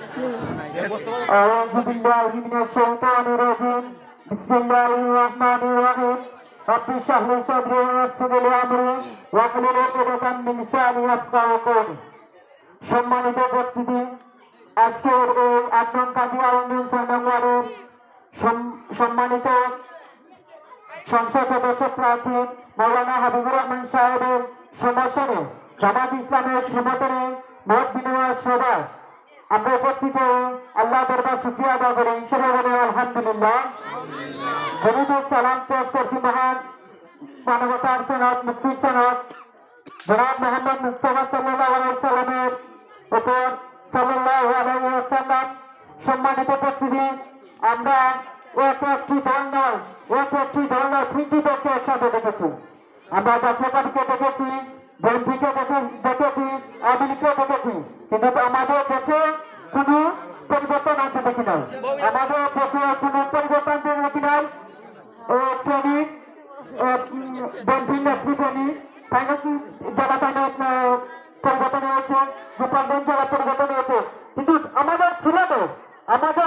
أعوذ بالله من الشيطان الرجيم بسم الله الرحمن الرحيم رب اشرح لي صدري ويسر لي أمري واحلل عقدة من لساني يفقهوا قولي সম্মানিত উপস্থিতি আজকের এই ৮ নং কাদিয়া ইউনিয়ন ৬ নং ওয়ার্ডের সম্মানিত সংসদ সদস্য প্রার্থী মৌলানা হাবিবুর রহমান সাহেবের সমর্থনে জামাত ইসলামের সমর্থনে ভোট বিনিময় সভায় আমরা উপস্থিত হয়ে আল্লাহ দরবার শুকরিয়া আদায় করি সবাই বলে আলহামদুলিল্লাহ। জমিদুল সালাম পেশ করছি মহান মানবতার সনদ মুক্তির সনদ জনাব মোহাম্মদ মুস্তাফা সাল্লাল্লাহু আলাইহি সাল্লামের উপর সাল্লাল্লাহু আলাইহি ওয়াসাল্লাম। সম্মানিত উপস্থিতি, আমরা একটি দল নয় তিনটি দলকে একসাথে দেখেছি। আমরা জাতীয় পার্টিকে দেখেছি, বিএনপিকে দেখেছি, আওয়ামী লীগকে দেখেছি, কিন্তু আমাদের দেশে কোনো পরিবর্তন আনতে দেখি নাই। আমাদের দেশে কোনো পরিবর্তন দেখি নাই। ট্রেনিং বিএনপি নেত্রী ট্রেনিং যারা পরিবর্তন হয়েছে, গোপালগঞ্জ যারা পরিবর্তন হয়েছে, কিন্তু আমাদের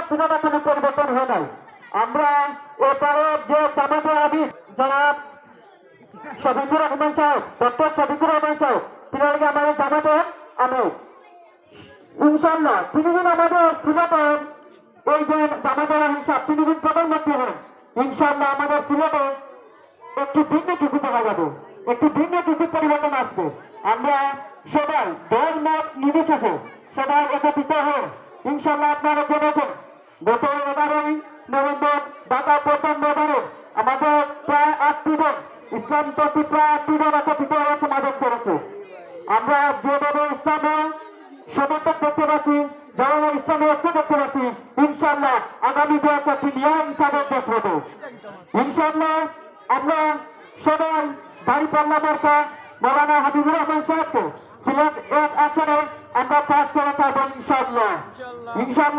ছিল না কোনো পরিবর্তন হয় নাই। আমরা এবারে যে জামাতের আদি জনাব শফিকুর রহমান সাহেব, ডক্টর শফিকুর রহমান সাহেব, তিনি আমাদের জামাতের আমি ইনশাল্লাহ তিনি দিন আমাদের সিলেটের এই যে জামাতের হিসাব তিনি দিন প্রধানমন্ত্রী হন, ইনশাল্লাহ আমাদের সিলেটে একটি ভিন্ন কিছু দেখা যাবে, একটি ভিন্ন কিছু পরিবর্তন আসবে। আমরা সবাই দল মত নির্বিশেষে সবাই একত্রিত হয়ে ইনশাল্লাহ আপনারা জেনেছেন গত 11ই নভেম্বর ঢাকা প্রথম মেদানে আমাদের প্রায় 8টি দল ইসলামপন্থী প্রায় 8টি দল একত্রিত হয়ে সমাবেশ করেছে। আমরা যেভাবে ইসলামে সমর্থক দেখতে পাচ্ছি, যেভাবে ইসলামে ঐক্য দেখতে পাচ্ছি, ইনশাল্লাহ আগামী 2025 হিসাবে দেশ হবে। ইনশাল্লাহ আমরা সবাই দাঁড়িপাল্লা মার্কা মৌলানা হাবিবুর রহমান সাহেবকে সিলেট 1 আসনে আমরা পাস করে থাকবো ইনশাল্লাহ।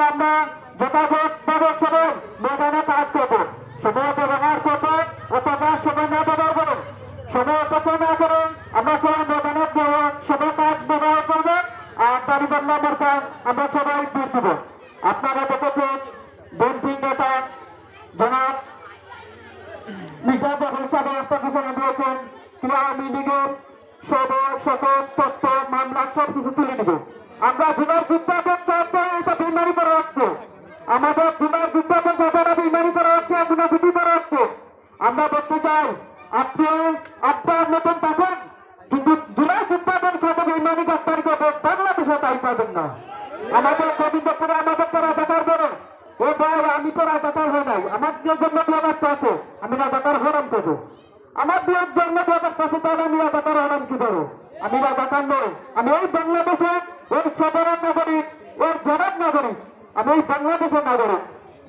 আমরা যথাযথভাবে সবাই ময়দানে কাজ করবো, সময় ব্যবহার করবো, অথবা সময় না ব্যবহার করবো, সময় অপচয় না করে আমরা সবাই ময়দানে সবাই কাজ ব্যবহার করবো। আর দাঁড়িপাল্লা মার্কা আমরা সবাই ভোট দেবো। আপনারা দেখেছেন বিএনপি নেতা জনাব মির্জা ফখরুল সাহেব আত্মঘোষণা দিয়েছেন, আওয়ামী লীগের সকল তথ্য মামলা সবকিছু তুলে দেবে। আমরা জুলাই যুদ্ধাপন এটা বেমানি করা হচ্ছে, আমাদের জুলাই যুদ্ধাপন সাধারণ বেমানি করা হচ্ছে, গুণাগুটি করা হচ্ছে। আমরা বলতে চাই আপনি আপনার নতুন থাকেন, কিন্তু জুলাই যুদ্ধাপন সাথে বেমানি গ্রেফতারি করবে বাংলাদেশে তাই পাবেন না। আমাদের গোবিন্দপুরে আমাদের তো রাজাকার বলে ও ভাই, আমি তো রাজাকার হয়ে নাই, আমার যে জন্য ব্যবস্থা আছে আমি রাজাকার হরাম করবো। আমার বিয়ের জন্য ব্যবস্থা আছে তাহলে আমি রাজাকার হরাম কি করবো? আমি রাজাকার নই, আমি এই বাংলাদেশে ওর সাধারণ নাগরিক, ওর জনক নাগরিক, আমি এই বাংলাদেশের নাগরিক।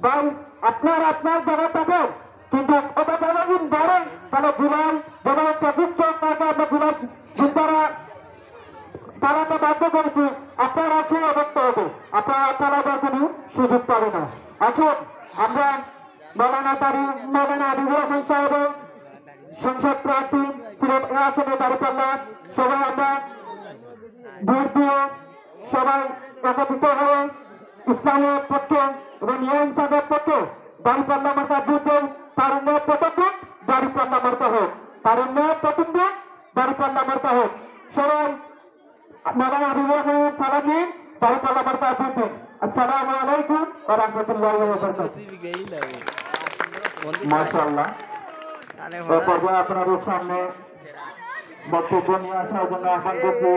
ভাই আপনার জায়গা থাকেন, কিন্তু ওটা যতদিন ধরেন তাহলে জুলাই যেমন প্রযুক্ত আমরা জুলাই তারা তো বাধ্য করেছি, আপনার আছে অবস্থা হবে, আপনারা চালাবার কোনো সুযোগ পাবে না। আসুন আমরা মৌলানা হাবিবুর রহমান সাহেবের সংসদ প্রার্থী সিলেট আসনে দাঁড়িপাল্লা সবাই আমরা ভোট দিয়ে সবাই একত্রিত হয়ে ইসলামের পক্ষে এবং ইনসাফের পক্ষে দাঁড়িপাল্লা মার্কা ভোট দেন। তারুণ্যের প্রথম দিন দাঁড়িপাল্লা মার্কা হোক, তারুণ্যের প্রথম দিন দাঁড়িপাল্লা মার্কা হোক। সবাই মৌলানা হাবিবুর রহমান সালাম দিন, দাঁড়িপাল্লা মার্কা ভোট দিন। আসসালামু আলাইকুম ওয়া রাহমাতুল্লাহি ওয়া বারাকাতুহু। মাশাআল্লাহ, আপনাদের সামনে বক্তব্য নিয়ে আসার জন্য আহ্বান করছি।